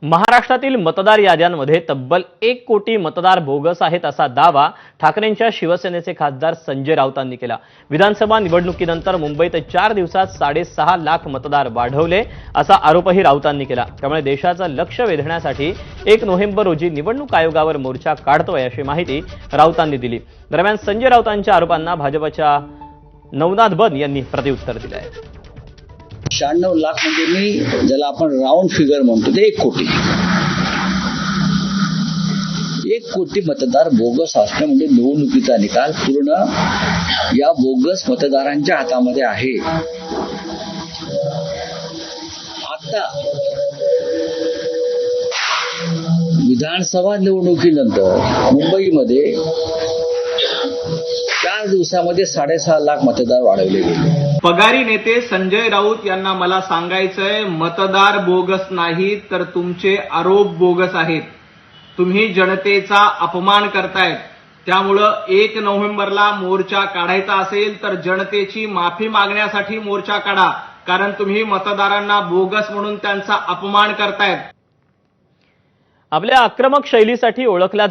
महाराष्ट्रातील मतदार याद्यांमध्ये तब्बल 1 कोटी मतदार बोगस आहेत असा दावा ठाकरेंच्या शिवसेनेचे खासदार संजय राऊतांनी केला। विधानसभा निवडणुकीनंतर मुंबईत 4 दिवसात 6.5 लाख मतदार वाढवले असा आरोपही राऊतांनी केला। त्यामुळे देशाचं लक्ष वेधण्यासाठी 1 नोव्हेंबर रोजी निवडणूक आयोगावर मोर्चा काढतोय अशी माहिती राऊतांनी दिली। दरम्यान संजय राऊतांच्या आरोपांना भाजपच्या नवनाथ बन यांनी प्रत्युत्तर दिलं आहे। 96 लाख म्हणजे मी ज्याला आपण राऊंड फिगर म्हणतो ते 1 कोटी 1 कोटी मतदार बोगस असणे म्हणजे निवडणुकीचा निकाल पूर्ण या बोगस मतदारांच्या हातामध्ये आहे। आता विधानसभा निवडणुकीनंतर मुंबईमध्ये 4 दिवसामध्ये 6.5 लाख मतदार वाढवले गेले। पगारी नेते संजय राऊत यांना मला सांगायचंय, मतदार बोगस नाहीत तर तुमचे आरोप बोगस आहेत। तुम्ही जनतेचा अपमान करतायत। त्यामुळं 1 नोव्हेंबरला मोर्चा काढायचा असेल तर जनतेची माफी मागण्यासाठी मोर्चा काढा, कारण तुम्ही मतदारांना बोगस म्हणून त्यांचा अपमान करतायत। आपल्या आक्रमक शैलीसाठी ओळखल्या